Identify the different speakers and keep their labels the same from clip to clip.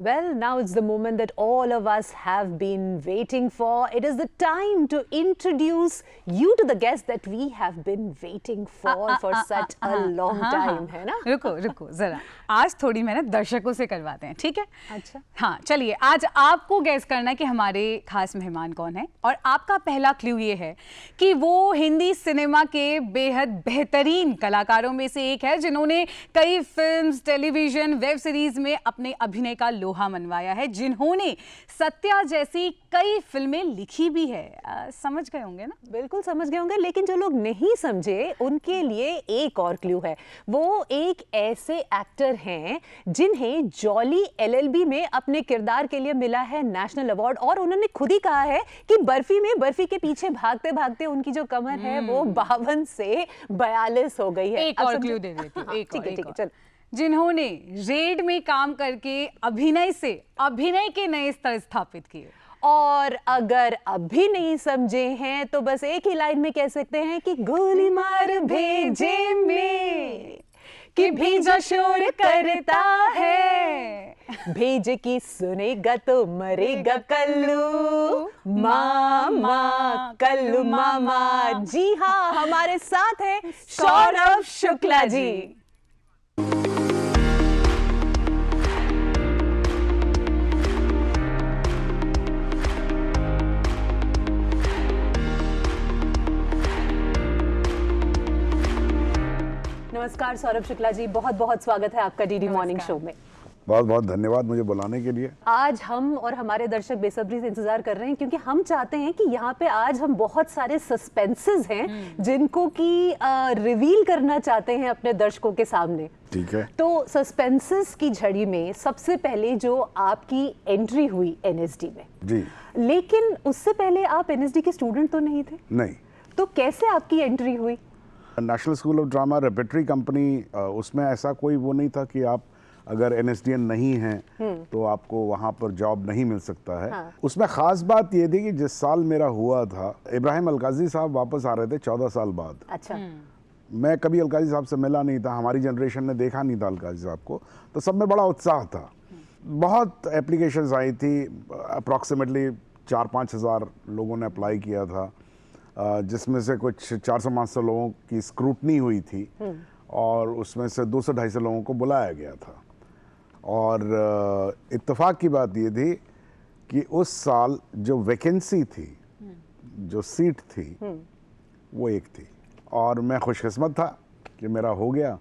Speaker 1: Well, now it's the moment that all of us have been waiting for. It is the time to introduce you to the guest that we have been waiting for such a long time, है ना?
Speaker 2: रुको जरा, आज थोड़ी मेहनत दर्शकों से करवाते हैं, ठीक है?
Speaker 1: अच्छा।
Speaker 2: हाँ, चलिए आज आपको गैस करना है कि हमारे खास मेहमान कौन है, और आपका पहला क्लू ये है कि वो हिंदी सिनेमा के बेहद बेहतरीन कलाकारों में से एक है जिन्होंने कई फिल्म्स, टेलीविजन, वेब सीरीज में अपने अभिनय का लोहा मनवाया है, जिन्होंने सत्या जैसी कई फिल्में लिखी भी है। समझ गए होंगे ना?
Speaker 1: बिल्कुल समझ गए होंगे, लेकिन जो लोग नहीं समझे उनके लिए एक और क्लू है। वो एक ऐसे एक्टर हैं जिन्हें जॉली एलएलबी में अपने किरदार के लिए मिला है नेशनल अवार्ड, और उन्होंने खुद ही कहा है कि बर्फी के पीछे भागते भागते उनकी जो कमर है वो 52 से 42 हो गई है।
Speaker 2: एक और क्लू दे देती हूँ।
Speaker 1: ठीक है, चल।
Speaker 2: जिन्होंने रेड में काम करके अभिनय के नए स्तर स्थापित किए।
Speaker 1: और अगर अभी नहीं समझे हैं तो बस एक ही लाइन में कह सकते हैं कि गोली मार भेजे में कि भेजा शोर करता है, भेज की सुनेगा तो मरेगा कल्लू मामा, कल्लू मामा। जी हाँ, हमारे साथ है सौरभ शुक्ला जी। नमस्कार सौरभ शुक्ला जी, बहुत बहुत स्वागत है आपका डीडी मॉर्निंग शो में।
Speaker 3: बहुत बहुत धन्यवाद मुझे बुलाने के लिए।
Speaker 1: आज हम और हमारे दर्शक बेसब्री से इंतजार कर रहे हैं क्योंकि हम चाहते हैं कि यहाँ पे आज हम बहुत सारे सस्पेंसेस हैं जिनको कि रिवील करना चाहते हैं अपने दर्शकों के सामने।
Speaker 3: ठीक है।
Speaker 1: तो सस्पेंसेस की झड़ी में सबसे पहले जो आपकी एंट्री हुई एनएसडी में,
Speaker 3: जी,
Speaker 1: लेकिन उससे पहले आप एनएसडी के स्टूडेंट तो नहीं थे?
Speaker 3: नहीं।
Speaker 1: तो कैसे आपकी एंट्री हुई?
Speaker 3: National school of drama repertory company, उसमें ऐसा कोई वो नहीं था कि आप अगर एनएसडीएन नहीं हैं तो आपको वहाँ पर जॉब नहीं मिल सकता है।
Speaker 1: हाँ।
Speaker 3: उसमें ख़ास बात ये थी कि जिस साल मेरा हुआ था, इब्राहिम अलकाजी साहब वापस आ रहे थे 14 साल बाद।
Speaker 1: अच्छा।
Speaker 3: मैं कभी अलकाजी साहब से मिला नहीं था, हमारी जनरेशन ने देखा नहीं था अलकाजी साहब को, तो सब में बड़ा उत्साह था। बहुत एप्लीकेशंस आई थी, अप्रॉक्सीमेटली 4-5 हज़ार लोगों ने अप्लाई किया था, जिसमें से कुछ 400-500 लोगों की स्क्रूटनी हुई थी और उसमें से 200-250 लोगों को बुलाया गया था। और इत्तेफाक की बात ये थी कि उस साल जो वैकेंसी थी, जो सीट थी, वो एक थी, और मैं खुशकिस्मत था कि मेरा हो गया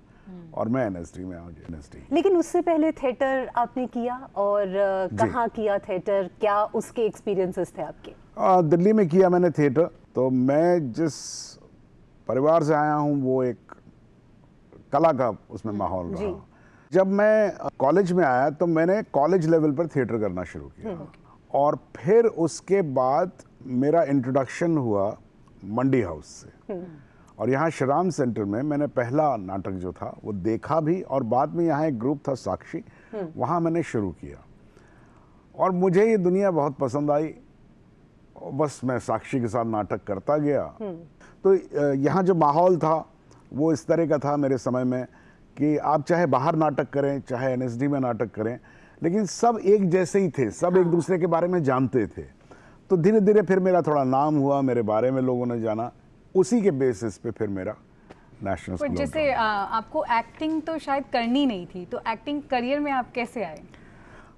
Speaker 3: और मैं एनएसडी में आ गया। एनएसडी।
Speaker 1: लेकिन उससे पहले थिएटर आपने किया, और कहाँ किया थिएटर? क्या उसके एक्सपीरियंसेस थे आपके?
Speaker 3: दिल्ली में किया मैंने थिएटर। तो मैं जिस परिवार से आया हूँ वो एक कला का उसमें माहौल रहा। जब मैं कॉलेज में आया तो मैंने कॉलेज लेवल पर थिएटर करना शुरू किया, और फिर उसके बाद मेरा इंट्रोडक्शन हुआ मंडी हाउस से, और यहाँ श्रीराम सेंटर में मैंने पहला नाटक जो था वो देखा भी, और बाद में यहाँ एक ग्रुप था साक्षी, वहाँ मैंने शुरू किया, और मुझे ये दुनिया बहुत पसंद आई। बस मैं साक्षी के साथ नाटक करता गया। तो यहाँ जो माहौल था वो इस तरह का था मेरे समय में कि आप चाहे बाहर नाटक करें, चाहे एनएसडी में नाटक करें, लेकिन सब एक जैसे ही थे, सब एक दूसरे के बारे में जानते थे। तो धीरे धीरे फिर मेरा थोड़ा नाम हुआ, मेरे बारे में लोगों ने जाना, उसी के बेसिस पे फिर मेरा नेशनल स्कूल।
Speaker 2: जैसे आपको एक्टिंग तो शायद करनी नहीं थी, तो एक्टिंग करियर में आप कैसे आए?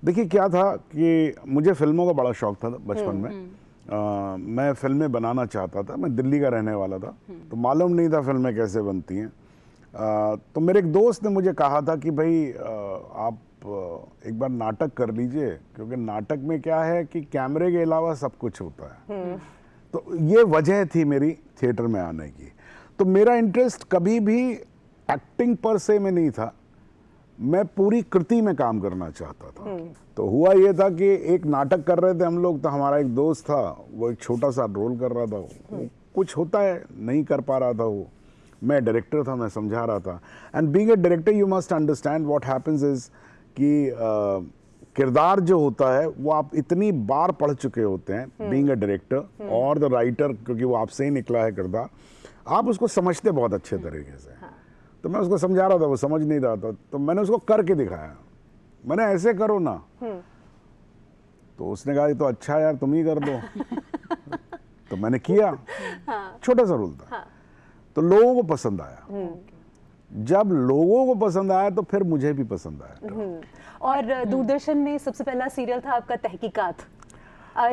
Speaker 3: देखिए क्या था कि मुझे फिल्मों का बड़ा शौक था बचपन में। मैं फिल्में बनाना चाहता था, मैं दिल्ली का रहने वाला था, तो मालूम नहीं था फिल्में कैसे बनती हैं। तो मेरे एक दोस्त ने मुझे कहा था कि भाई आप एक बार नाटक कर लीजिए, क्योंकि नाटक में क्या है कि कैमरे के अलावा सब कुछ होता है। तो ये वजह थी मेरी थिएटर में आने की। तो मेरा इंटरेस्ट कभी भी एक्टिंग पर से में नहीं था, मैं पूरी कृति में काम करना चाहता था। तो हुआ ये था कि एक नाटक कर रहे थे हम लोग, तो हमारा एक दोस्त था, वो एक छोटा सा रोल कर रहा था, वो कुछ होता है नहीं कर पा रहा था वो, मैं डायरेक्टर था, मैं समझा रहा था। And being a director you must understand what happens is कि किरदार जो होता है वो आप इतनी बार पढ़ चुके होते हैं, बीइंग अ डायरेक्टर और द राइटर, क्योंकि वो आपसे ही निकला है किरदार, आप उसको समझते बहुत अच्छे तरीके से। तो मैं उसको समझा रहा था, वो समझ नहीं रहा था, तो मैंने उसको करके दिखाया। मैंने ऐसे करो ना, तो उसने कहा ये तो अच्छा है यार, तुम ही कर दो। तो मैंने किया, छोटा सा रोल था, तो लोगों को पसंद आया। जब लोगों को पसंद आया तो फिर मुझे भी पसंद आया।
Speaker 1: और दूरदर्शन में सबसे पहला सीरियल था आपका तहकीकात।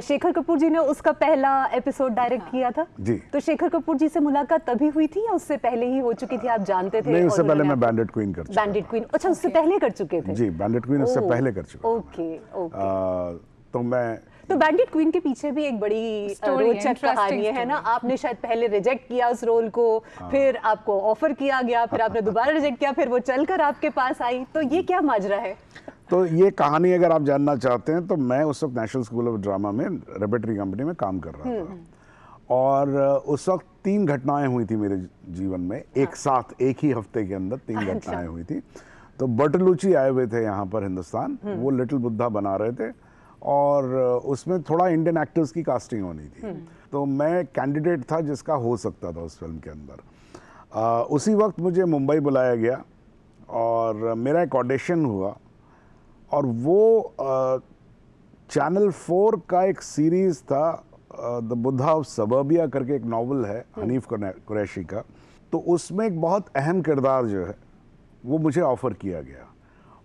Speaker 1: शेखर कपूर जी ने उसका पहला एपिसोड डायरेक्ट किया था
Speaker 3: जी।
Speaker 1: तो शेखर कपूर जी से मुलाकात तभी हुई थी या उससे पहले ही हो चुकी थी, आप जानते थे?
Speaker 3: नहीं, उससे
Speaker 1: और
Speaker 3: पहले
Speaker 1: उन्होंने
Speaker 3: मैं बैंडेड क्वीन कर चुका
Speaker 1: बैंडेड क्वीन, अच्छा उससे पहले कर चुके थे?
Speaker 3: था। जी, बैंडेड क्वीन उससे पहले कर चुका था।
Speaker 1: Okay okay.
Speaker 3: तो मैं
Speaker 1: तो बैंडेड क्वीन के पीछे भी एक बड़ी
Speaker 2: Story है,
Speaker 1: रोचक
Speaker 2: interesting
Speaker 1: कहानी है ना।
Speaker 2: story।
Speaker 1: आपने शायद पहले रिजेक्ट किया उस रोल को, फिर आपको ऑफर किया गया, फिर आपने दोबारा रिजेक्ट किया, फिर वो चलकर आपके पास आई, तो ये क्या माजरा है?
Speaker 3: तो ये कहानी अगर आप जानना चाहते हैं तो मैं उस वक्त नेशनल स्कूल ऑफ ड्रामा में रेपेटरी कंपनी में काम कर रहा था। और उस वक्त 3 घटनाएं हुई थी मेरे जीवन में एक साथ, एक ही हफ्ते के अंदर 3 घटनाएं हुई थी। तो बर्टलुची आए हुए थे यहाँ पर हिंदुस्तान, वो लिटिल बुद्धा बना रहे थे और उसमें थोड़ा इंडियन एक्टर्स की कास्टिंग होनी थी। तो मैं कैंडिडेट था जिसका हो सकता था उस फिल्म के अंदर। उसी वक्त मुझे मुंबई बुलाया गया और मेरा एक ऑडिशन हुआ और वो चैनल 4 का एक सीरीज़ था, द बुद्धा ऑफ सबर्बिया करके एक नॉवल है हनीफ कुरैशी का। तो उसमें एक बहुत अहम किरदार जो है वो मुझे ऑफ़र किया गया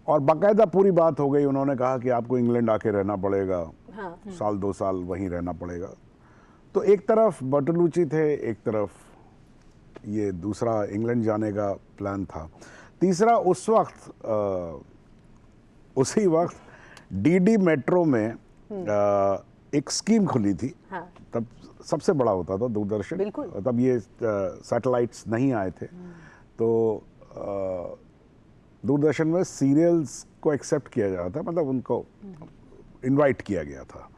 Speaker 3: और बाकायदा पूरी बात हो गई। उन्होंने कहा कि आपको इंग्लैंड आके रहना पड़ेगा, साल 2 साल वहीं रहना पड़ेगा। तो एक तरफ बर्टलुची थे, एक तरफ ये दूसरा इंग्लैंड जाने का प्लान था। तीसरा उस वक्त उसी वक्त डीडी मेट्रो में एक स्कीम खुली थी। तब सबसे बड़ा होता था दूरदर्शन,
Speaker 1: बिल्कुल।
Speaker 3: तब ये सैटेलाइट्स नहीं आए थे। तो दूरदर्शन में सीरियल्स को एक्सेप्ट किया जाता था, मतलब उनको इनवाइट किया गया था।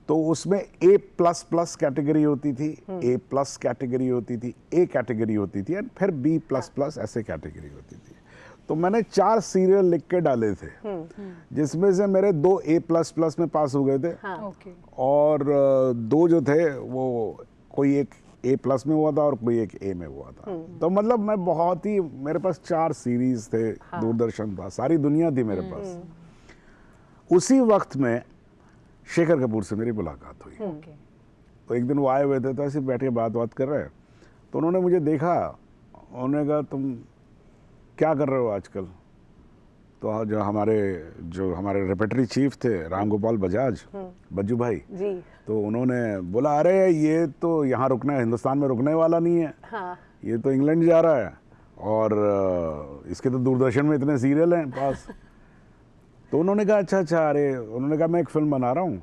Speaker 3: तो उसमें A++ कैटेगरी होती थी, A+ कैटेगरी होती थी, A कैटेगरी होती थी और फिर B++ ऐसे कैटेगरी होती थी। तो मैंने 4 सीरियल लिख के डाले थे जिसमें से मेरे 2 A++ में पास हो गए थे
Speaker 2: ओके।
Speaker 3: और 2 जो थे वो कोई एक A+ में हुआ था और कोई एक A में हुआ था। तो मतलब मैं बहुत ही, मेरे पास 4 सीरीज थे, दूरदर्शन था, सारी दुनिया थी मेरे पास। उसी वक्त में शेखर कपूर से मेरी मुलाकात हुई। तो एक दिन वो आए हुए थे, तो ऐसे बैठ के बात कर रहे, तो उन्होंने मुझे देखा, उन्होंने कहा तुम क्या कर रहे हो आजकल? तो जो हमारे रेपेटरी चीफ थे राम गोपाल बजाज, बज्जू भाई
Speaker 1: जी,
Speaker 3: तो उन्होंने बोला अरे ये तो यहाँ रुकना है, हिंदुस्तान में रुकने वाला नहीं है, ये तो इंग्लैंड जा रहा है और इसके तो दूरदर्शन में इतने सीरियल हैं पास। तो उन्होंने कहा अच्छा, अरे उन्होंने कहा मैं एक फिल्म बना रहा हूँ।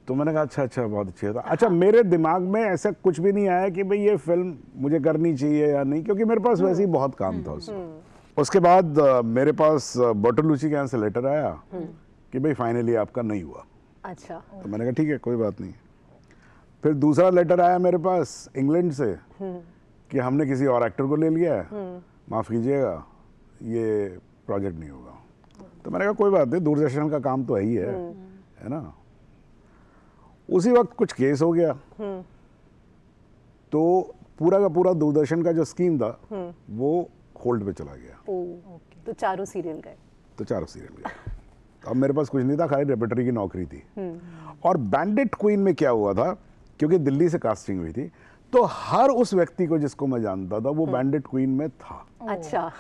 Speaker 3: तो मैंने कहा अच्छा बहुत अच्छी है। अच्छा, मेरे दिमाग में ऐसा कुछ भी नहीं आया कि भाई ये फिल्म मुझे करनी चाहिए या नहीं, क्योंकि मेरे पास वैसे ही बहुत काम था उसमें। उसके बाद मेरे पास बर्टलुची के यहाँ से लेटर आया कि भाई फाइनली आपका नहीं हुआ।
Speaker 1: अच्छा।
Speaker 3: तो मैंने कहा ठीक है, कोई बात नहीं। फिर दूसरा लेटर आया मेरे पास इंग्लैंड से कि हमने किसी और एक्टर को ले लिया है, माफ़ कीजिएगा ये प्रोजेक्ट नहीं होगा। तो मैंने कहा कोई बात नहीं, दूरदर्शन का काम तो यही है ना। उसी वक्त कुछ केस हो गया, तो पूरा का पूरा दूरदर्शन का जो स्कीम था वो होल्ड पे चला गया।
Speaker 1: तो 4 सीरियल गए।
Speaker 3: तो 4 सीरियल गए। तो अब मेरे पास कुछ नहीं था, खाली रेपेटरी की नौकरी थी। और बैंडेड क्वीन में क्या हुआ था, क्योंकि दिल्ली से कास्टिंग हुई थी, तो हर उस व्यक्ति को जिसको मैं जानता था वो बैंडेड क्वीन में था।
Speaker 1: अच्छा।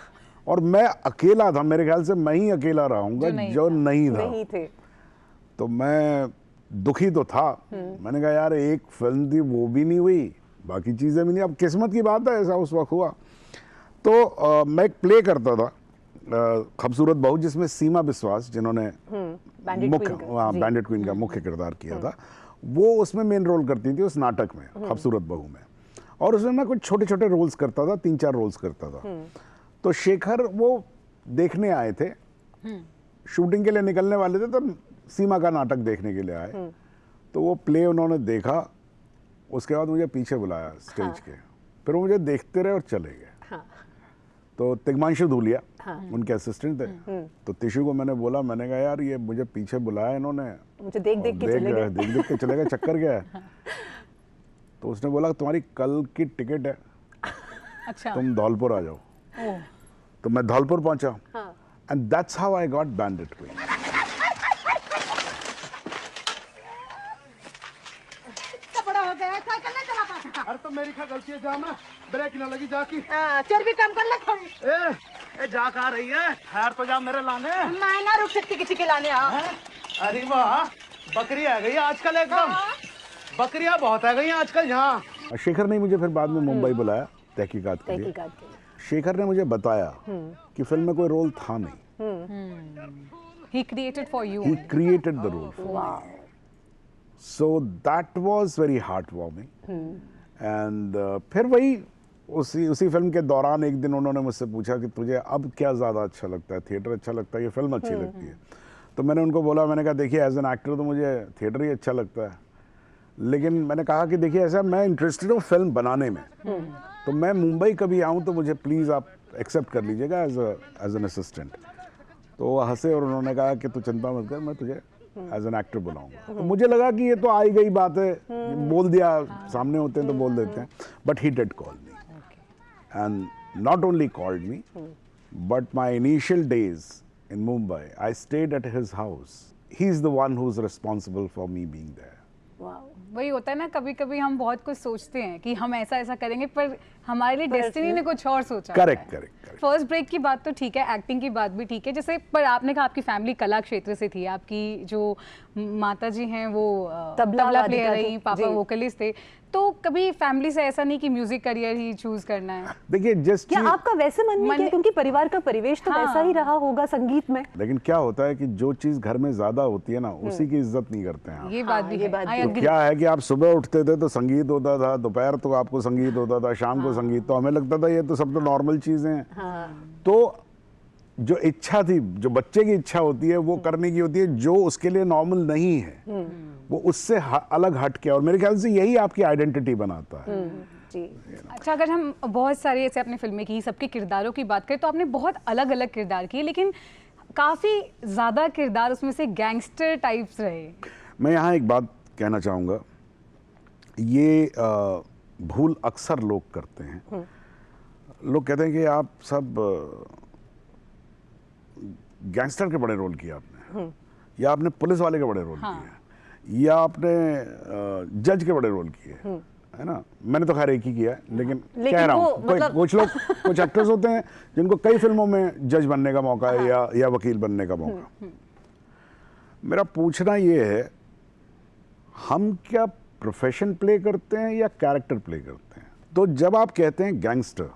Speaker 3: और मैं अकेला था, मेरे ख्याल से मैं ही अकेला रहूंगा जो नहीं था।
Speaker 1: नहीं थे।
Speaker 3: तो मैं दुखी तो था। मैंने कहा यार एक फिल्म थी वो भी नहीं हुई, बाकी चीज़ें भी नहीं, अब किस्मत की बात है, ऐसा उस वक्त हुआ। तो मैं एक प्ले करता था खूबसूरत बहू, जिसमें सीमा विश्वास जिन्होंने बैंडेड क्वीन का मुख्य किरदार किया था, वो उसमें मेन रोल करती थी उस नाटक में, खूबसूरत बहू में। और उसमें मैं कुछ छोटे छोटे रोल्स करता था, 3-4 रोल्स करता था। तो शेखर वो देखने आए थे, शूटिंग के लिए निकलने वाले थे, तो सीमा का नाटक देखने के लिए आए। तो वो प्ले उन्होंने देखा, उसके बाद मुझे पीछे बुलाया स्टेज के, फिर वो मुझे देखते रहे और चले गए। तो तिग्मांशु धूलिया उनके असिस्टेंट थे। तो तिशु को मैंने बोला, मैंने कहा यार ये मुझे पीछे बुलाया इन्होंने,
Speaker 1: मुझे देख देख के
Speaker 3: चले गए, चक्कर क्या है? तो उसने बोला तुम्हारी कल की टिकट है,
Speaker 2: अच्छा,
Speaker 3: तुम धौलपुर आ जाओ। तो मैं धौलपुर पहुंचा, and that's how I got Bandit Queen.
Speaker 4: अरे तो मेरी क्या गलती है, जा मैं ब्रेक ना लगी जाकी।
Speaker 5: चर्बी कम कर ले थोड़ी।
Speaker 4: ए जा कहाँ रही है, खैर तो जा मेरे लाने।
Speaker 5: मैं ना रुक सकती किसी के लाने।
Speaker 4: अरे वाह, बकरी आ गई आजकल एकदम, बकरियां बहुत आ गई आजकल यहाँ।
Speaker 3: शेखर ने मुझे फिर बाद में मुंबई बुलाया तहकीकात के लिए।
Speaker 1: तहकीकात के लिए।
Speaker 3: शेखर ने मुझे बताया कि फिल्म में कोई रोल था नहीं,
Speaker 2: He created for you.
Speaker 3: he created the role for me.
Speaker 1: वाह,
Speaker 3: So that was very heartwarming. And फिर वही उसी फिल्म के दौरान एक दिन उन्होंने मुझसे पूछा कि तुझे अब क्या ज़्यादा अच्छा लगता है, थिएटर अच्छा लगता है या फिल्म अच्छी लगती है? तो मैंने उनको बोला, मैंने कहा देखिए एज एन एक्टर तो मुझे थिएटर ही अच्छा लगता है, लेकिन मैंने कहा कि देखिए ऐसा मैं इंटरेस्टेड हूँ फिल्म बनाने में, तो मैं मुंबई कभी आऊँ तो मुझे प्लीज़ आप एक्सेप्ट कर लीजिएगा एज एन असिस्टेंट। तो वो हंसे और उन्होंने कहा कि तू चिंता मत कर, मैं तुझे एज एन एक्टर बुलाऊंगा। तो मुझे लगा कि ये तो आई गई बात है, बोल दिया, सामने होते हैं तो बोल देते हैं। But he did call me and not only called me but my initial days in Mumbai, I stayed at his house. He's the one who's responsible for me being there.
Speaker 1: वाह,
Speaker 2: वही होता है ना, कभी कभी हम बहुत कुछ सोचते हैं कि हम ऐसा ऐसा करेंगे, पर हमारे लिए डेस्टिनी ने कुछ और सोचा।
Speaker 3: Correct, correct, correct.
Speaker 2: First break की बात तो ठीक है, एक्टिंग की बात भी ठीक है, जैसे पर आपने कहा आपकी फैमिली कला क्षेत्र से थी, आपकी जो माता जी हैं वो
Speaker 1: तबला
Speaker 2: तबला
Speaker 1: वादिका
Speaker 2: प्लेयर
Speaker 1: थी,
Speaker 2: रही, पापा
Speaker 1: जी।
Speaker 2: वोकलिस्ट थे, तो कभी फैमिली से ऐसा नहीं कि म्यूजिक करियर ही चूज करना है?
Speaker 3: देखिए जिस
Speaker 1: क्या
Speaker 3: चीज
Speaker 1: आपका वैसे मन नहीं किया, क्योंकि परिवार का परिवेश तो
Speaker 2: हाँ।
Speaker 1: वैसा ही रहा होगा संगीत में?
Speaker 3: लेकिन क्या होता है कि जो चीज घर में ज्यादा होती है ना, उसी की इज्जत नहीं करते हैं आप।
Speaker 2: ये बात भी
Speaker 1: ये
Speaker 2: है,
Speaker 1: बात
Speaker 2: I
Speaker 1: भी
Speaker 3: तो
Speaker 2: agree।
Speaker 3: क्या है कि आप सुबह उठते थे तो संगीत होता था, दोपहर तो आपको संगीत होता था, शाम को संगीत, तो हमें लगता था ये तो सब तो नॉर्मल चीजें हैं। तो जो इच्छा थी, जो बच्चे की इच्छा होती है वो करने की होती है, जो उसके लिए नॉर्मल नहीं है वो उससे अलग हट के, और मेरे ख्याल से यही आपकी आइडेंटिटी बनाता है।
Speaker 1: जी,
Speaker 2: अच्छा, अगर हम बहुत सारे ऐसे अपने फिल्में की सबके किरदारों की बात करें तो आपने बहुत अलग अलग किरदार किए, लेकिन काफी ज्यादा किरदार उसमें से गैंगस्टर टाइप्स रहे।
Speaker 3: मैं यहाँ एक बात कहना चाहूँगा, ये भूल अक्सर लोग करते हैं। लोग कहते हैं कि आप सब गैंगस्टर के बड़े रोल किए आपने, या आपने पुलिस वाले के बड़े रोल किए, या आपने जज के बड़े रोल किए, है ना। मैंने तो खैर एक ही किया है, लेकिन कह रहा
Speaker 1: वो
Speaker 3: हूँ
Speaker 1: मतलब-
Speaker 3: कुछ लोग, कुछ एक्टर्स होते हैं जिनको कई फिल्मों में जज बनने का मौका है या वकील बनने का मौका। मेरा पूछना ये है, हम क्या प्रोफेशन प्ले करते हैं या कैरेक्टर प्ले करते हैं? तो जब आप कहते हैं गैंगस्टर,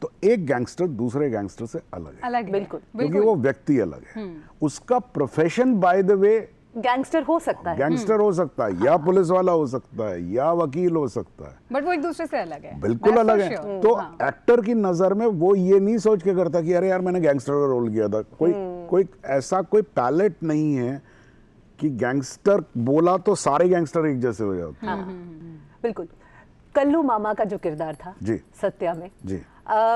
Speaker 3: तो एक गैंगस्टर दूसरे गैंगस्टर से अलग है,
Speaker 2: अलग है,
Speaker 1: बिल्कुल।
Speaker 3: क्योंकि वो व्यक्ति अलग है। उसका profession by the way
Speaker 1: gangster हो सकता है।
Speaker 3: गैंगस्टर हो सकता है, या पुलिस वाला हो सकता है, या वकील हो सकता है,
Speaker 2: बट वो एक दूसरे से अलग है,
Speaker 3: बिल्कुल
Speaker 2: That's
Speaker 3: अलग
Speaker 2: for
Speaker 3: है।
Speaker 2: sure।
Speaker 3: तो
Speaker 2: हाँ।
Speaker 3: एक्टर की नजर में वो ये नहीं सोच के करता कि अरे यार मैंने गैंगस्टर का रोल किया था। कोई ऐसा कोई पैलेट नहीं है कि गैंगस्टर बोला तो सारे गैंगस्टर एक जैसे हो जाते हैं।
Speaker 1: बिल्कुल। कल्लू मामा का जो किरदार था
Speaker 3: जी।
Speaker 1: सत्या में,
Speaker 3: जी।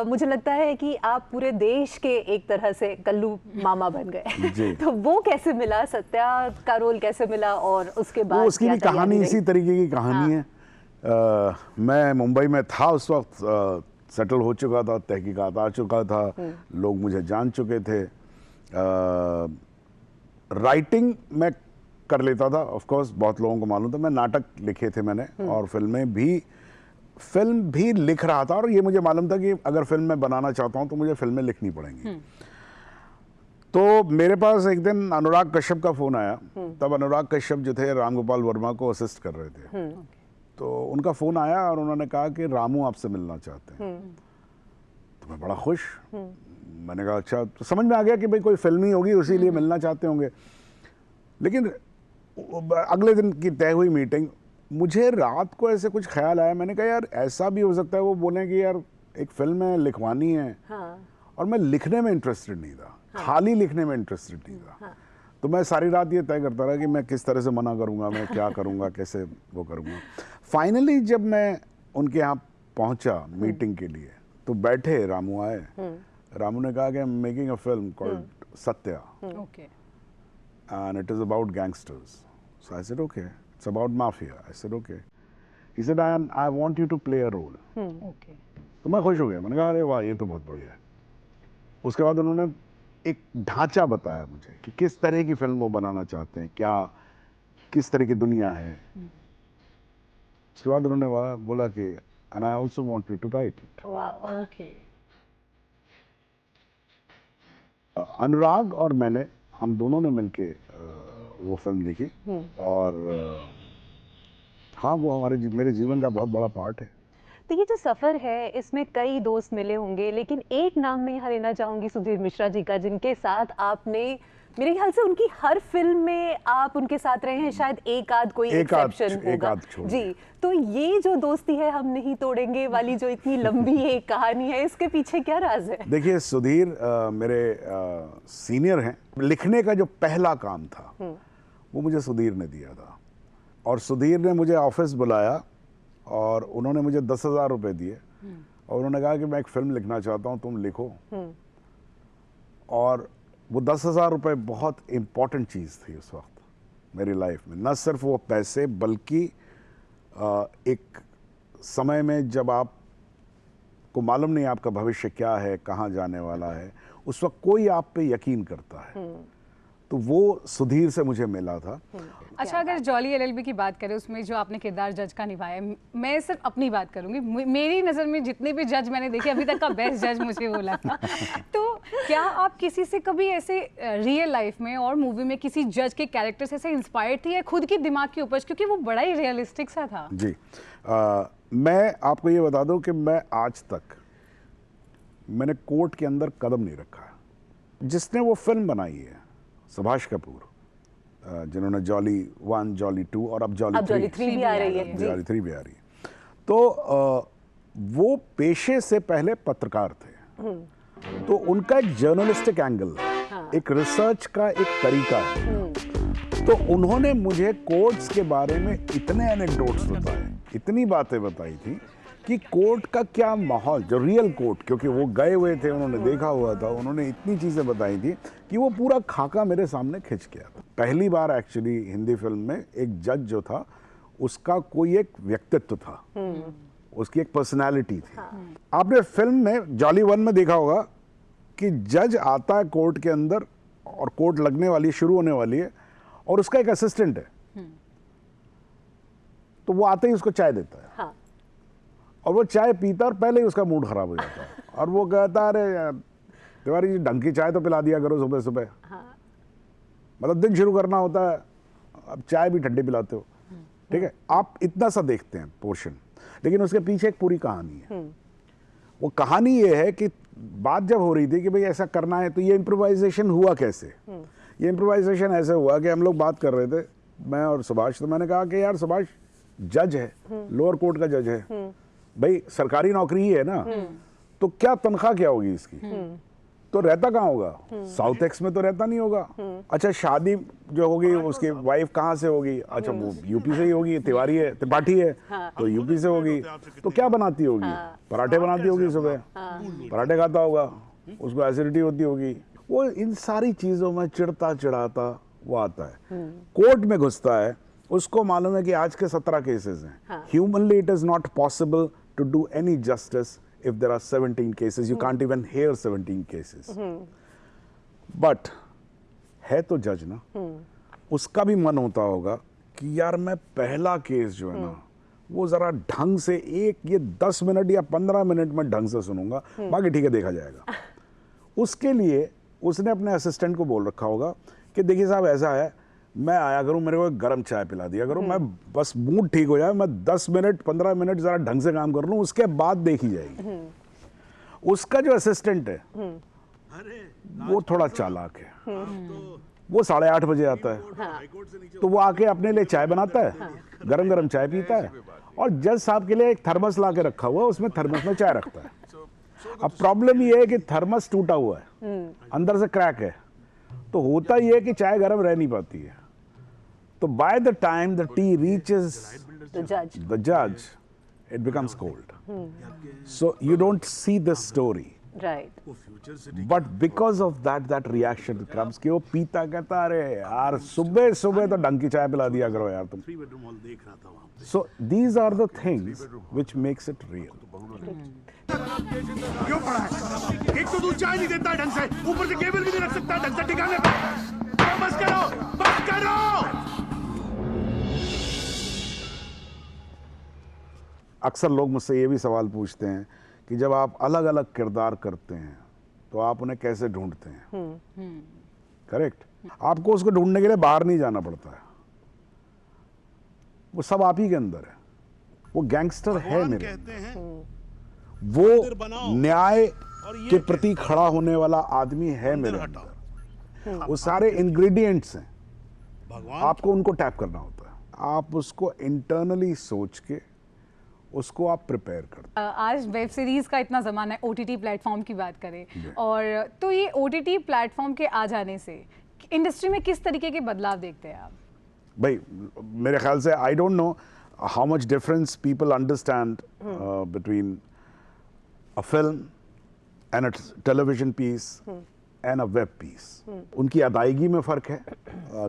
Speaker 1: मुझे लगता है कि आप पूरे देश के एक तरह से कल्लू मामा बन गए।
Speaker 3: जी।
Speaker 1: तो वो कैसे मिला, सत्या का रोल कैसे मिला, और उसके बाद
Speaker 3: वो उसकी
Speaker 1: क्या
Speaker 3: भी कहानी
Speaker 1: तैयारी
Speaker 3: इसी
Speaker 1: रही?
Speaker 3: तरीके की कहानी है। मैं मुंबई में था उस वक्त, सेटल हो चुका था, तहकीकात आ चुका था, लोग मुझे जान चुके थे। राइटिंग मैं कर लेता था, ऑफ कोर्स बहुत लोगों को मालूम था, मैं नाटक लिखे थे मैंने, और फिल्म भी लिख रहा था, और ये मुझे मालूम था कि अगर फिल्म मैं बनाना चाहता हूँ तो मुझे फिल्में लिखनी पड़ेंगी। तो मेरे पास एक दिन अनुराग कश्यप का फोन आया। तब अनुराग कश्यप जो थे राम गोपाल वर्मा को असिस्ट कर रहे थे, तो उनका फोन आया और उन्होंने कहा कि रामू आपसे मिलना चाहते हैं। तो मैं बड़ा खुश, मैंने कहा अच्छा, तो समझ में आ गया कि भाई कोई फिल्म ही होगी, उसी लिए मिलना चाहते होंगे। लेकिन अगले दिन की तय हुई मीटिंग, मुझे रात को ऐसे कुछ ख्याल आया, मैंने कहा यार ऐसा भी हो सकता है वो बोले कि यार एक फिल्म है, लिखवानी है, और मैं लिखने में इंटरेस्टेड नहीं था, खाली लिखने में इंटरेस्टेड नहीं था। तो मैं सारी रात ये तय करता रहा कि मैं किस तरह से मना करूंगा, मैं क्या करूंगा, कैसे वो करूंगा। फाइनली जब मैं उनके यहाँ पहुंचा मीटिंग के लिए, तो बैठे रामू आए। रामू ने कहा कि I am making a film called Satya,
Speaker 2: okay,
Speaker 3: and it is about gangsters. So I said, okay, it's about mafia. I said, okay. He said, I want you to play a role.
Speaker 2: Okay,
Speaker 3: तो मैं खुश हो गया, मैंने कहा अरे वाह ये तो बहुत बढ़िया है। उसके बाद उन्होंने एक ढांचा बताया मुझे कि किस तरह की फिल्म वो बनाना चाहते हैं, क्या किस तरह की दुनिया है। उसके बाद उन्होंने बोला कि and I also want you to write.
Speaker 5: Okay.
Speaker 3: Anurag और मैंने, हम दोनों ने मिलके वो फिल्म देखी और हाँ, वो मेरे जीवन का बहुत बड़ा पार्ट है।
Speaker 1: तो ये जो सफर है इसमें कई दोस्त मिले होंगे, लेकिन एक नाम मैं यहाँ लेना चाहूंगी सुधीर मिश्रा जी का, जिनके साथ आपने मेरे ख्याल से उनकी हर फिल्म में आप उनके साथ रहे हैं, शायद एक आध कोई एक्सेप्शन होगा जी। तो ये जो दोस्ती है हम नहीं तोड़ेंगे वाली, जो इतनी लंबी एक कहानी है, इसके पीछे क्या राज है?
Speaker 3: देखिए, सुधीर मेरे सीनियर हैं। लिखने का जो पहला काम था वो मुझे सुधीर ने दिया था, और सुधीर ने मुझे ऑफिस बुलाया और उन्होंने मुझे 10,000 रुपए दिए और उन्होंने कहा कि मैं एक फिल्म लिखना चाहता हूँ, तुम लिखो। और वो 10,000 रुपए बहुत इम्पोर्टेंट चीज़ थी उस वक्त मेरी लाइफ में। न सिर्फ वो पैसे, बल्कि एक समय में जब आपको मालूम नहीं आपका भविष्य क्या है, कहाँ जाने वाला है, उस वक्त कोई आप पे यकीन करता है। तो वो सुधीर से मुझे मिला था।
Speaker 2: अच्छा, अगर जॉली एलएलबी की बात करें, उसमें जो आपने किरदार जज का निभाया, मैं सिर्फ अपनी बात करूंगी, मेरी नज़र में जितने भी जज मैंने देखे अभी तक का बेस्ट जज मुझे बोला था। तो क्या आप किसी से कभी ऐसे रियल लाइफ में और मूवी में किसी जज के कैरेक्टर से ऐसे इंस्पायर्ड थी, या खुद की दिमाग की उपज, क्योंकि वो बड़ा ही रियलिस्टिक सा था?
Speaker 3: जी, मैं आपको ये बता दूं कि मैं आज तक मैंने कोर्ट के अंदर कदम नहीं रखा। जिसने वो फिल्म बनाई है, सुभाष कपूर, जिन्होंने जॉली 1, जॉली 2 और अब जॉली 3
Speaker 1: भी आ रही है।
Speaker 3: जॉली 3 भी आ रही है। तो वो पेशे से पहले पत्रकार थे, तो उनका एक जर्नलिस्टिक एंगल, एक रिसर्च का एक तरीका है। तो उन्होंने मुझे कोर्ट्स के बारे में इतने एनेक्डोट्स बताए, इतनी बातें बताई थी कि कोर्ट का क्या माहौल, जो रियल कोर्ट, क्योंकि वो गए हुए थे, उन्होंने देखा हुआ था, उन्होंने इतनी चीज़ें बताई थी कि वो पूरा खाका मेरे सामने खिंच गया था। पहली बार एक्चुअली हिंदी फिल्म में एक जज जो था, उसका कोई एक व्यक्तित्व था, उसकी एक पर्सनालिटी थी। आपने फिल्म में जॉली 1 में देखा होगा कि जज आता है कोर्ट के अंदर और कोर्ट लगने वाली, शुरू होने वाली है, और उसका एक असिस्टेंट है, तो वो आते ही उसको चाय देता है।
Speaker 1: हाँ।
Speaker 3: और वो चाय पीता और पहले ही उसका मूड खराब हो जाता है और वो कहता है, अरे यार तिवारी जी, ढंग की चाय तो पिला दिया करो सुबह सुबह। मतलब दिन शुरू करना होता है, अब चाय भी ठंडी पिलाते हो। ठीक है, आप इतना सा देखते हैं पोर्शन, लेकिन उसके पीछे एक पूरी कहानी है। वो कहानी ये है कि बात जब हो रही थी कि भाई ऐसा करना है, तो ये इम्प्रोवाइजेशन हुआ कैसे? ये इम्प्रोवाइजेशन ऐसे हुआ कि हम लोग बात कर रहे थे, मैं और सुभाष, तो मैंने कहा कि यार सुभाष जज है, लोअर कोर्ट का जज है, भाई सरकारी नौकरी ही है ना, तो क्या तनख्वाह क्या होगी इसकी? तो रहता कहाँ होगा? साउथ एक्स में तो रहता नहीं होगा। अच्छा, शादी जो होगी उसकी वाइफ कहाँ से होगी? अच्छा, वो यूपी से ही होगी, तिवारी है, त्रिपाठी है, तो यूपी से होगी। तो क्या बनाती होगी? पराठे बनाती होगी, सुबह पराठे खाता होगा, उसको एसिडिटी होती होगी। वो इन सारी चीजों में चिढ़ता चिढ़ाता वो आता है, कोर्ट में घुसता है, उसको मालूम है कि आज के 17 केसेस हैं। Humanly it is not possible to do any justice if there are 17 cases. You can't even hear 17 cases. But है तो जज ना, उसका भी मन होता होगा कि यार मैं पहला केस जो है ना, वो जरा ढंग से ये 10 मिनट या 15 मिनट में ढंग से सुनूंगा, बाकी ठीक है देखा जाएगा। उसके लिए उसने अपने असिस्टेंट को बोल रखा होगा कि देखिए साहब, ऐसा है, मैं आया करूं, मेरे को गर्म चाय पिला दिया करो, मैं बस मूड ठीक हो जाए, मैं 10 मिनट 15 मिनट जरा ढंग से काम कर लूं, उसके बाद देखी जाएगी। उसका जो असिस्टेंट है वो थोड़ा चालाक है, वो 8:30 बजे आता है, तो वो आके अपने लिए चाय बनाता है, गरम गरम चाय पीता है, और जज साहब के लिए एक थर्मस ला के रखा हुआ है, उसमें थर्मस में चाय रखता है। अब प्रॉब्लम ये है कि थर्मस टूटा हुआ है, अंदर से क्रैक है, तो होता ये है कि चाय गर्म रह नहीं पाती है। तो by the time the tea reaches the judge, it becomes cold. So you don't see this story.
Speaker 1: Right.
Speaker 3: But because of that reaction comes कि वो पीता कहता, अरे यार सुबह सुबह तो ढंग की चाय पिला दिया करो यार तुम। So these are the things which makes it real.
Speaker 4: क्यों पड़ा है? एक तो तू चाय नहीं देता ढंग से, ऊपर से केबल भी नहीं रख सकता ढंग से ठिकाने पे। बस करो, बस करो।
Speaker 3: अक्सर लोग मुझसे ये भी सवाल पूछते हैं कि जब आप अलग अलग किरदार करते हैं तो आप उन्हें कैसे ढूंढते हैं। करेक्ट। आपको उसको ढूंढने के लिए बाहर नहीं जाना पड़ता है, वो सब आप ही के अंदर है। वो गैंगस्टर है मेरे अंदर, वो न्याय के प्रति खड़ा होने वाला आदमी है मेरे अंदर। वो सारे इंग्रेडिएंट्स हैं, आपको उनको टैप करना होता है। आप उसको इंटरनली सोच के उसको आप प्रिपेयर करते
Speaker 2: आज वेब सीरीज का इतना ज़माना है, ओटीटी प्लेटफॉर्म की बात करें, और तो ये ओटीटी प्लेटफॉर्म के आ जाने से इंडस्ट्री में किस तरीके के बदलाव देखते हैं आप?
Speaker 3: भाई मेरे ख्याल से I don't know how much difference people understand between a film and a television piece and a web piece. उनकी अदायगी में फ़र्क है,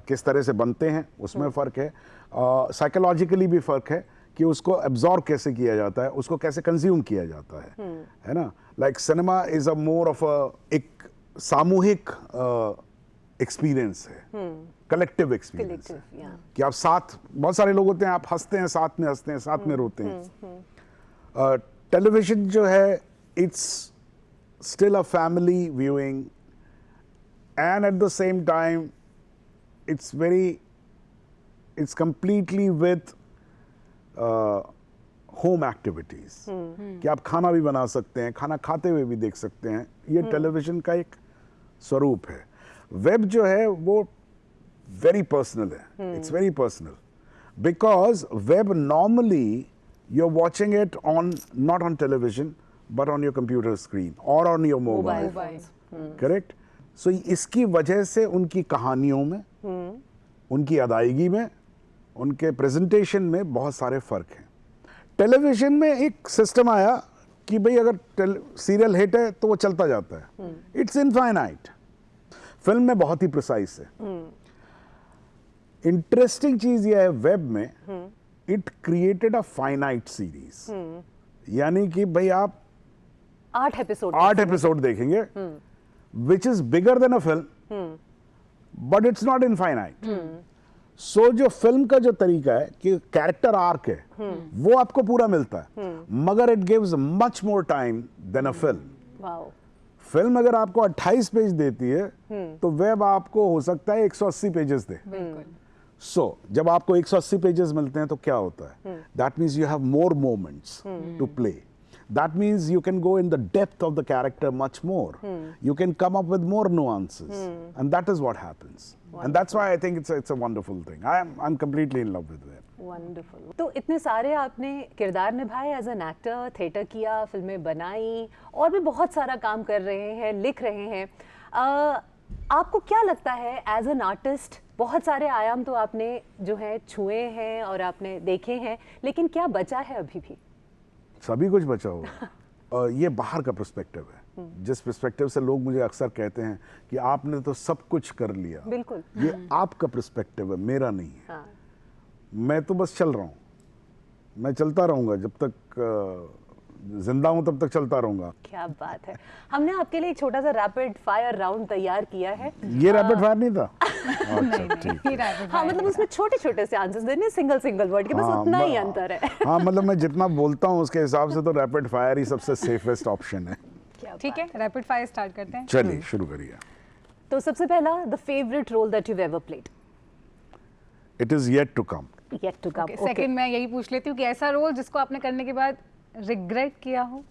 Speaker 3: किस तरह से बनते हैं उसमें फ़र्क है, साइकोलॉजिकली भी फ़र्क है कि उसको एब्जॉर्ब कैसे किया जाता है, उसको कैसे कंज्यूम किया जाता है ना। Like cinema is a more of एक सामूहिक एक्सपीरियंस है, कलेक्टिव एक्सपीरियंस है कि आप साथ, बहुत सारे लोग होते हैं, आप हंसते हैं, साथ में हंसते हैं, साथ में रोते हैं। टेलीविजन जो है it's still a family viewing and at the same time it's completely with home activities कि आप खाना भी बना सकते हैं, खाना खाते हुए भी देख सकते हैं। ये टेलीविजन का एक स्वरूप है। वेब जो है वो वेरी पर्सनल है, it's very personal because web normally you are watching it on not on television but on your computer screen और on your mobile. Correct. So इसकी वजह से उनकी कहानियों में, उनकी अदायगी में, उनके प्रेजेंटेशन में बहुत सारे फर्क हैं। टेलीविजन में एक सिस्टम आया कि भाई अगर सीरियल हिट है तो वो चलता जाता है, इट्स इनफाइनाइट। फिल्म में बहुत ही प्रिसाइस है। इंटरेस्टिंग चीज यह है वेब में, it created a finite series, यानी कि भाई आप
Speaker 1: 8
Speaker 3: एपिसोड देखेंगे which is bigger than a film but it's not infinite. So जो फिल्म का जो तरीका है कि कैरेक्टर आर्क है वो आपको पूरा मिलता है, मगर it gives much more time than a film. Film अगर आपको 28 पेज देती है तो वेब आपको हो सकता है 180 पेजेस दे। सो जब आपको 180 पेजेस मिलते हैं तो क्या होता है, that means you have more moments to play. That means you can go in the depth of the character much more. You can come up with more nuances, and that is what happens. And that's why I think it's a wonderful thing. I'm completely in love with it.
Speaker 1: Wonderful. तो इतने सारे आपने किरदार निभाए as an actor, theatre किया, फिल्में बनाई और भी बहुत सारा काम कर रहे हैं, लिख रहे हैं। आपको क्या लगता है एज एन आर्टिस्ट, बहुत सारे आयाम तो आपने जो है छुए हैं और आपने देखे हैं, लेकिन क्या बचा है अभी भी?
Speaker 3: सभी कुछ बचा हुआ। ये बाहर का पर्सपेक्टिव है, जिस पर्सपेक्टिव से लोग मुझे अक्सर कहते हैं कि आपने तो सब कुछ कर लिया।
Speaker 1: बिल्कुल।
Speaker 3: ये आपका पर्सपेक्टिव है, मेरा नहीं है।
Speaker 1: हाँ।
Speaker 3: मैं तो बस चल रहा हूँ, मैं चलता रहूंगा जब तक जिंदा हूं, तब तक चलता रहूंगा।
Speaker 1: क्या बात है। हमने आपके लिए एक छोटा सा रैपिड फायर राउंड तैयार किया है।
Speaker 3: ये रैपिड फायर नहीं था? अच्छा ठीक है।
Speaker 1: हाँ, मतलब उसमें छोटे छोटे से आंसर्स देने, सिंगल सिंगल वर्ड के, बस उतना ही अंतर है।
Speaker 3: हाँ, मतलब मैं जितना बोलता हूँ उसके हिसाब से तो रैपिड फायर ही सबसे सेफेस्ट ऑप्शन है।
Speaker 2: ठीक है, रैपिड फायर स्टार्ट करते हैं।
Speaker 3: चलिए शुरू करिए।
Speaker 1: तो सबसे पहला, the favourite role that you ever played?
Speaker 3: It is yet to come.
Speaker 1: Yet to come.
Speaker 2: Second मैं यही पूछ लेती हूँ कि ऐसा रोल जिसको आपने करने के बाद रिग्रेट किया हो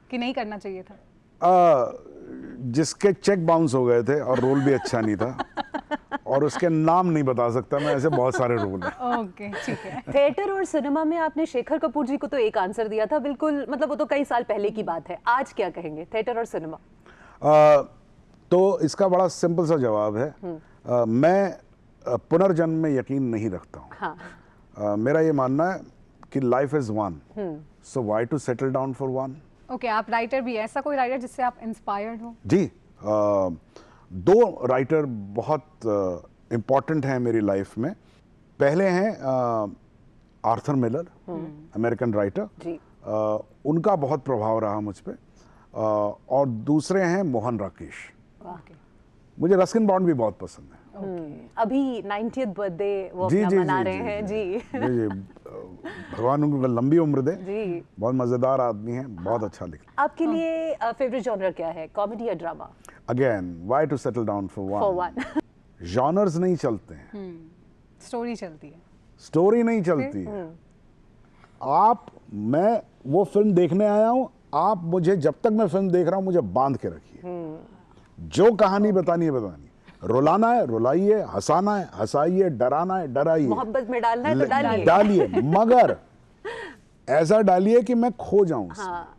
Speaker 2: कि नहीं करना चाहिए था?
Speaker 3: जिसके चेक बाउंस हो गए थे और रोल भी अच्छा नहीं था और उसके नाम नहीं बता सकता मैं, ऐसे बहुत सारे रोल हैं।
Speaker 2: ओके, ठीक है।
Speaker 1: थिएटर और सिनेमा में आपने शेखर कपूर जी को तो एक आंसर दिया था, बिल्कुल, मतलब वो तो कई साल पहले की बात है। आज क्या कहेंगे, थिएटर और सिनेमा?
Speaker 3: तो इसका बड़ा सिंपल सा जवाब है, मैं पुनर्जन्म में यकीन नहीं रखता हूँ।
Speaker 1: हाँ।
Speaker 3: मेरा ये मानना है कि life is one, so why to settle down for one.
Speaker 2: Okay, आप राइटर भी, ऐसा कोई राइटर जिससे आप इंस्पायर्ड हो?
Speaker 3: जी, 2 राइटर बहुत इम्पॉर्टेंट हैं मेरी लाइफ में। पहले हैं आर्थर मिलर, अमेरिकन राइटर
Speaker 1: जी।
Speaker 3: उनका बहुत प्रभाव रहा मुझ पे। और दूसरे हैं मोहन राकेश। मुझे रस्किन बॉन्ड भी बहुत पसंद है।
Speaker 1: अभी 90th बर्थडे वो
Speaker 3: जी
Speaker 1: अपना
Speaker 3: जी
Speaker 1: मना
Speaker 3: जी
Speaker 1: रहे हैं जी।
Speaker 3: जी, भगवान उनको लंबी उम्र दे।
Speaker 1: जी।
Speaker 3: बहुत मजेदार आदमी है, बहुत अच्छा लिखता
Speaker 1: आपके लिए फेवरेट जॉनर क्या है, कॉमेडी या drama?
Speaker 3: Again why to settle down for
Speaker 1: for
Speaker 3: one.
Speaker 1: One.
Speaker 3: Genres नहीं चलते हैं,
Speaker 2: स्टोरी चलती है।
Speaker 3: स्टोरी नहीं चलती है। मैं वो फिल्म देखने आया हूं, आप मुझे जब तक मैं फिल्म देख रहा हूं मुझे बांध के रखिए। जो कहानी बतानी है बतानी, रुलाना है रुलाइए, हंसाना है हंसाइए, डराना है डराइए,
Speaker 1: मोहब्बत में डालना है तो डालिए।
Speaker 3: डालिए, मगर ऐसा डालिए कि मैं खो जाऊं।
Speaker 1: हाँ।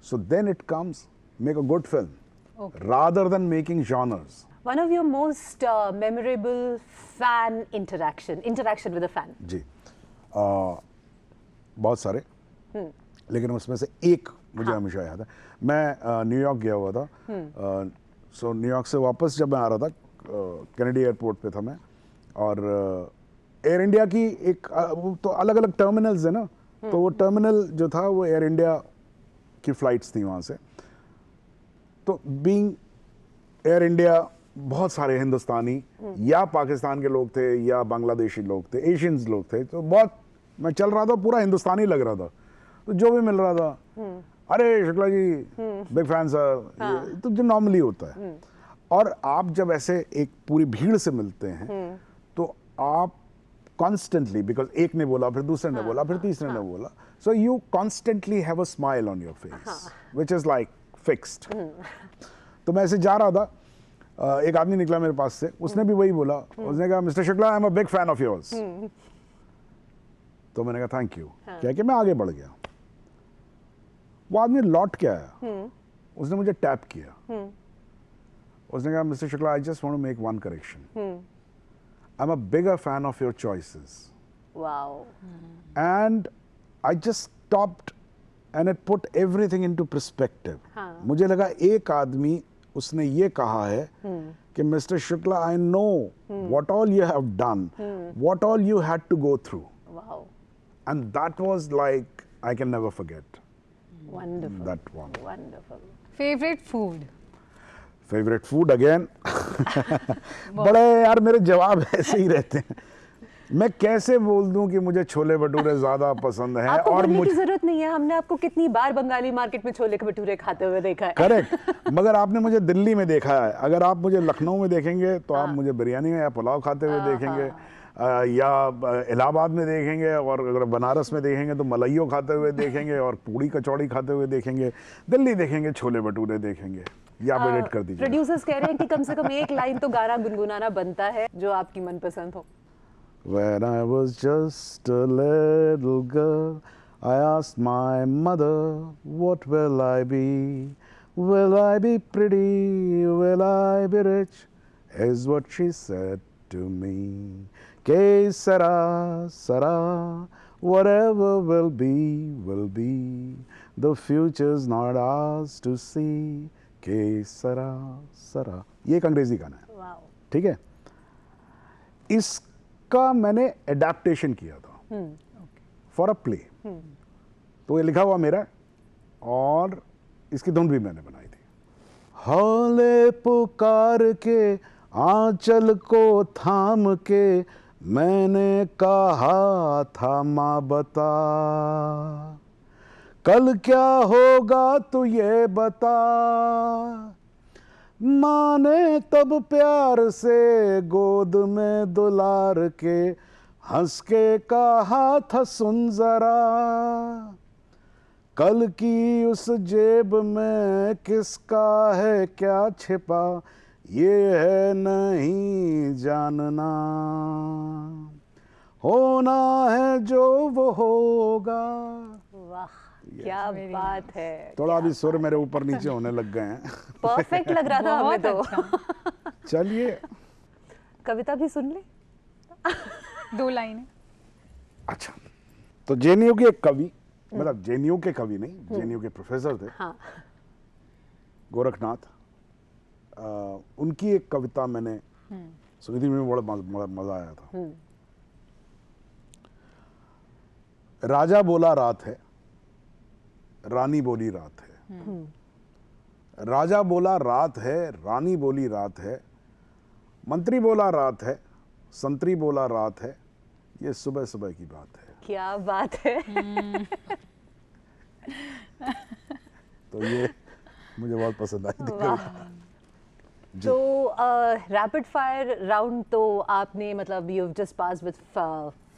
Speaker 3: So then it comes make a good film rather than making genres.
Speaker 1: One of your most memorable fan interaction with a fan.
Speaker 3: जी बहुत सारे, लेकिन उसमें से एक मुझे हमेशा याद है। मैं न्यूयॉर्क गया हुआ था, सो न्यूयॉर्क से वापस जब मैं आ रहा था, कैनेडी एयरपोर्ट पे था मैं, और एयर इंडिया की एक वो तो अलग अलग टर्मिनल्स है ना, तो वो टर्मिनल जो था वो एयर इंडिया की फ्लाइट्स थी वहाँ से। तो बीइंग एयर इंडिया, बहुत सारे हिंदुस्तानी या पाकिस्तान के लोग थे या बांग्लादेशी लोग थे, एशियंस लोग थे, तो बहुत मैं चल रहा था पूरा हिंदुस्तानी लग रहा था, तो जो भी मिल रहा था, अरे Shukla ji big fan sir, तो जो नॉर्मली होता है। और आप जब ऐसे एक पूरी भीड़ से मिलते हैं तो आप कॉन्स्टेंटली, बिकॉज एक ने बोला फिर दूसरे ने बोला फिर तीसरे ने बोला, so you constantly have a smile on your face which is like fixed. तो मैं ऐसे जा रहा था, एक आदमी निकला मेरे पास से, उसने भी वही बोला, उसने कहा mister Shukla I am a big fan of yours. तो मैंने कहा थैंक यू, कह के मैं आगे बढ़ गया। वो आदमी लौट के आया, उसने मुझे टैप किया, उसने कहा mister Shukla I just want to make one correction, I am a bigger fan of your choices.
Speaker 1: Wow.
Speaker 3: And I just stopped and it put everything into perspective. मुझे लगा एक आदमी उसने ये कहा है कि mister Shukla I know what all you have done, what all you had to go through,
Speaker 1: Wow.
Speaker 3: And that was like I can never forget
Speaker 1: Wonderful.
Speaker 3: That one.
Speaker 1: Wonderful.
Speaker 2: Favourite food?
Speaker 3: Favourite food again बड़े यार मेरे जवाब ऐसे ही रहते हैं। मैं कैसे बोल दूं कि मुझे छोले भटूरे ज्यादा पसंद है,
Speaker 1: आपको
Speaker 3: और
Speaker 1: बोलने की जरूरत नहीं है, हमने आपको कितनी बार बंगाली मार्केट में छोले भटूरे खाते हुए देखा है।
Speaker 3: करेक्ट, मगर आपने मुझे दिल्ली में देखा है, अगर आप मुझे लखनऊ में देखेंगे तो आप मुझे बिरयानी या पुलाव खाते हुए देखेंगे, या इलाहाबाद में देखेंगे, और अगर बनारस में देखेंगे तो मलाइयो खाते हुए देखेंगे, और पूड़ी कचौड़ी खाते हुए देखेंगे। दिल्ली देखेंगे छोले भटूरे देखेंगे, या आप एडिट कर दीजिए।
Speaker 1: प्रोड्यूसर्स कह रहे हैं कि कम से कम एक लाइन तो गाना गुनगुनाना बनता है जो आपकी मनपसंद हो।
Speaker 3: When I was just a little girl, I asked my mother, what will I be? Will I be pretty? Will I be rich? Is what she said to me. Que sera, sera, whatever will be, will be. The future's not ours to see. Que sera, sera. ये एक अंग्रेजी गाना है,
Speaker 1: wow.
Speaker 3: ठीक है? इसका मैंने adaptation किया था फॉर अ प्ले, तो ये लिखा हुआ मेरा है, और इसकी धुन भी मैंने बनाई थी। हौले पुकार के आंचल को थाम के मैंने कहा था माँ बता, कल क्या होगा तू ये बता। माँ ने तब प्यार से गोद में दुलार के हंस के कहा था सुन जरा, कल की उस जेब में किसका है क्या छिपा, ये है नहीं जानना, होना है जो वो होगा।
Speaker 1: वाह क्या बात है।
Speaker 3: थोड़ा अभी सुर मेरे ऊपर नीचे होने लग गए हैं।
Speaker 1: परफेक्ट लग रहा था हमें तो।
Speaker 3: चलिए
Speaker 1: कविता भी सुन ले।
Speaker 2: 2 लाइनें।
Speaker 3: अच्छा, तो जेएनयू के एक कवि, मतलब जेएनयू के कवि नहीं, जेएनयू के प्रोफेसर थे,
Speaker 1: हाँ।
Speaker 3: गोरखनाथ, उनकी एक कविता मैंने सुनी थी, मुझे बड़ा मजा आया था। राजा बोला रात है, रानी बोली रात है, राजा बोला रात है, रानी बोली रात है, मंत्री बोला रात है, संतरी बोला रात है, ये सुबह सुबह की बात है।
Speaker 1: क्या बात है।
Speaker 3: तो ये मुझे बहुत पसंद आई थी कविता।
Speaker 1: तो रैपिड फायर राउंड तो आपने मतलब you just pass with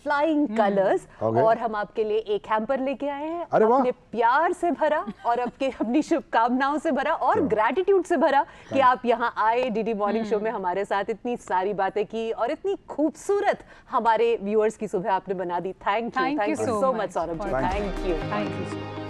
Speaker 1: flying colours,
Speaker 3: Okay.
Speaker 1: और हम आपके लिए एक हैम्पर लेके आए हैं,
Speaker 3: अरे वाह।
Speaker 1: अपने प्यार से भरा और आपके अपनी शुभकामनाओं से भरा और
Speaker 3: क्या?
Speaker 1: ग्रैटिट्यूड से भरा कि आप यहाँ आए, डीडी मॉर्निंग शो में हमारे साथ इतनी सारी बातें की और इतनी खूबसूरत हमारे व्यूअर्स की सुबह आपने बना दी। Thank you
Speaker 2: Thank you so
Speaker 1: so
Speaker 2: much
Speaker 1: much Saurabh ji,
Speaker 2: for-
Speaker 1: thank you.
Speaker 2: Thank you.